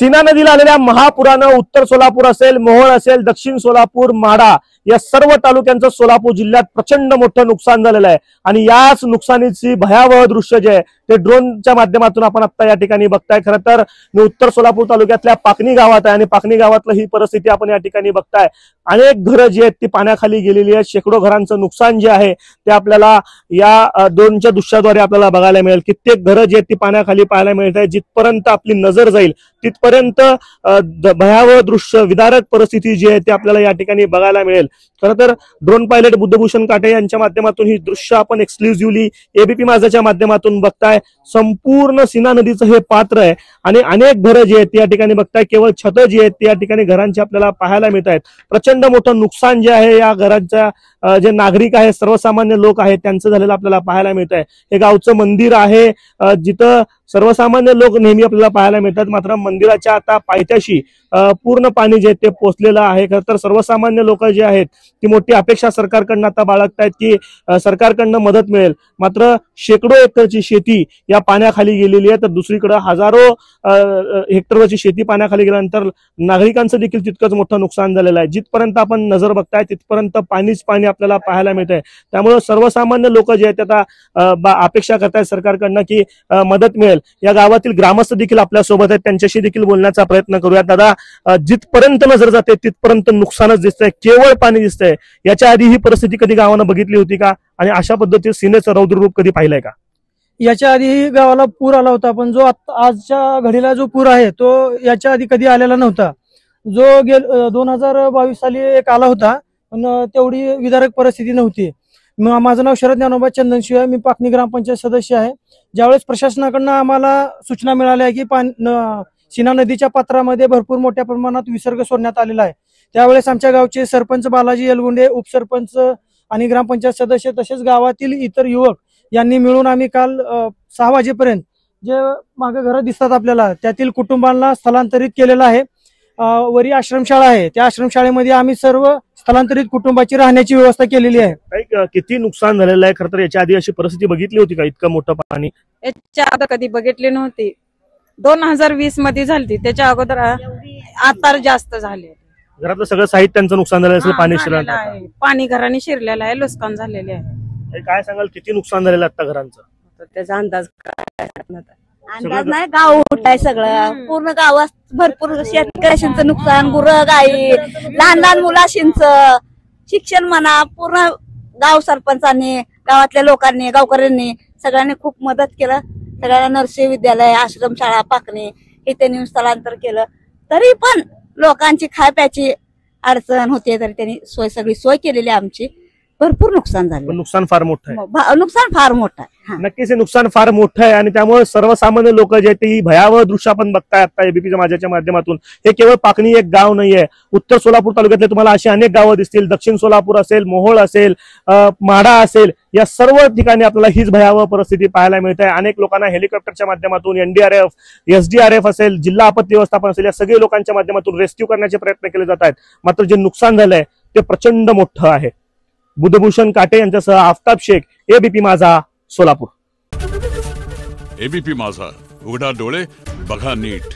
सीना नदीला आलेल्या महापुरानं उत्तर सोलापूर असेल, मोहोळ असेल, दक्षिण सोलापूर, माढा या सर्व तालुक्यांचं सोलापूर जिल्ह्यात प्रचंड मोठं नुकसान झालेलं आहे। आणि याच नुकसानीची भयावह दृश्य जे आहे ते ड्रोनच्या माध्यमातून आपण आता या ठिकाणी बघताय। खरं तर मी उत्तर सोलापूर तालुक्यातल्या पाकणी गावात आहे आणि पाकणी गावातली ही परिस्थिती आपण या ठिकाणी बघताय। अनेक घरं जी आहेत ती पाण्याखाली गेलेली आहेत। शेकडो घरांचं नुकसान जे आहे ते आपल्याला या ड्रोनच्या दृश्याद्वारे आपल्याला बघायला मिळेल। कित्येक घरं जी आहेत ती पाण्याखाली पाहायला मिळत आहे। जिथपर्यंत आपली नजर जाईल तिथपर्यंत भयावह दृश्य, विदारक परिस्थिती जी आहे ते आपल्याला या ठिकाणी बघायला मिळेल। खरं तर ड्रोन पायलट बुद्धभूषण काटे यांच्या माध्यमातून ही दृश्य आपण एक्सक्लुझिव्हली एबीपी माझाच्या माध्यमातून बघताय। संपूर्ण सीना नदीचं हे पात्र आहे आणि अनेक घरं जी आहेत ती या ठिकाणी बघताय। केवळ छतं जी आहेत ती या ठिकाणी घरांची आपल्याला पाहायला मिळत आहेत। प्रचंड मोठं नुकसान जे आहे या घरांच्या जे नागरिक आहेत, सर्वसामान्य लोक आहेत त्यांचं झालेलं आपल्याला पाहायला मिळत आहे। हे गावचं मंदिर आहे जिथं सर्वसामान्य लोक नेहमी आपल्याला पाहायला मिळतात, मात्र मंदिराच्या आता पायथ्याशी पूर्ण पाणी जे ते पोचलेलं आहे। खरं तर सर्वसामान्य लोक जे आहेत ती मोठी अपेक्षा सरकारकडनं आता बाळगतायत की सरकारकडनं मदत मिळेल, मात्र शेकडो एकरची शेती या पाण्याखाली गेलेली आहे। तर दुसरीकडे हजारो हेक्टरवरची शेती पाण्याखाली गेल्यानंतर नागरिकांचं देखील तितकंच मोठं नुकसान झालेलं आहे। जिथपर्यंत आपण नजर बघताय तिथपर्यंत पाणीच पाणी आपल्याला पाहायला मिळत आहे। त्यामुळे सर्वसामान्य लोक जे आहेत आता अपेक्षा करतायत सरकारकडनं की मदत मिळेल। या गावातील ग्रामस्थ देखील आपल्या सोबत आहेत, त्यांच्याशी देखील बोलण्याचा प्रयत्न करूया। दादा, जिथपर्यंत नजर जाते तिथपर्यंत नुकसानच दिसतंय, केवळ पाणी दिसतंय। याच्या आधी ही परिस्थिती कधी गावानं बघितली होती का आणि अशा पद्धतीने सीनेचं रौद्र रूप कधी पाहिलंय का? याच्या आधी गावाला पूर आला होता, पण जो आजच्या घडीला जो पूर आहे तो याच्या आधी कधी आलेला नव्हता। जो 2022 साली एक आला होता, पण तेवढी विदारक परिस्थिती नव्हती। माझं नाव शरद ज्ञानोबा चंदनशिव आहे, मी पाकणी ग्रामपंचायत सदस्य आहे। ज्यावेळेस प्रशासनाकडनं आम्हाला सूचना मिळाल्या की सीना नदीच्या पात्रामध्ये भरपूर मोठ्या प्रमाणात विसर्ग सोडण्यात आलेला आहे, त्यावेळेस आमच्या गावचे सरपंच बालाजी येलगुंडे, उपसरपंच आणि ग्रामपंचायत सदस्य तसेच गावातील इतर युवक यांनी मिळून आम्ही काल 6 वाजेपर्यंत जे मागे घरं दिसतात आपल्याला त्यातील कुटुंबांना स्थलांतरित केलेलं आहे। वरी आश्रमशाळा आहे, त्या आश्रमशाळेमध्ये आम्ही सर्व स्थलांतरित कुटुंबाची राहण्याची व्यवस्था केलेली आहे। किती नुकसान झालेलं आहे? खरं तर याच्या आधी अशी परिस्थिती बघितली होती का? इतकं मोठं पाणी याच्या आधी कधी बघितली नव्हती। 2020 मध्ये झाली, त्याच्या अगोदर आता जास्त झाले। घरातलं सगळं साहित्यांचं नुकसान झालं असेल, पाणी शिरलेलं आहे, पाणी घराने शिरलेलं आहे, नुकसान झालेले आहे। काय सांगाल, किती नुकसान झालेलं आता घरांचं? त्याचा अंदाज काय? अंदाज नाही, गाव उठाय सगळं पूर्ण गावात भरपूर शेतकऱ्यांचं नुकसान, गुरं गाई, लहान लहान मुलाशींचं शिक्षण म्हणा, पूर्ण गाव सरपंचांनी, गावातल्या लोकांनी, गावकऱ्यांनी सगळ्यांनी खूप मदत केलं। सगळ्यांना नर्सरी विद्यालय, आश्रमशाळा, पाकणी इथे नेऊन स्थलांतर केलं। तरी पण लोकांची खाय प्यायची अडचण होते, तरी त्यांनी सगळी सोय केलेली आमची। भरपूर नुकसान झालं, नुकसान फार मोठं आहे, नुकसान फार मोठं आहे। नक्कीच हे नुकसान फार मोठं आहे आणि त्यामुळे सर्वसामान्य लोक जे आहेत ही भयावह दृश्य आपण बघताय आता एबीपी माझ्याच्या माध्यमातून। हे केवळ पाकणी एक गाव नाहीये, उत्तर सोलापूर तालुक्यातले तुम्हाला अशी अनेक गावं दिसतील। दक्षिण सोलापूर असेल, मोहोळ असेल, माढा असेल, या सर्व ठिकाणी आपल्याला हीच भयावह परिस्थिती पाहायला मिळते। अनेक लोकांना हेलिकॉप्टरच्या माध्यमातून NDRF, SDRF असेल, जिल्हा आपत्ती व्यवस्थापन असेल, या सगळ्या लोकांच्या माध्यमातून रेस्क्यू करण्याचे प्रयत्न केले जात आहेत। मात्र जे नुकसान झालंय ते प्रचंड मोठं आहे। बुद्धभूषण काटे यांच्यासह आफताब शेख, एबीपी माझा, सोलापूर। एबीपी माझा, उघडा डोळे बघा नीट।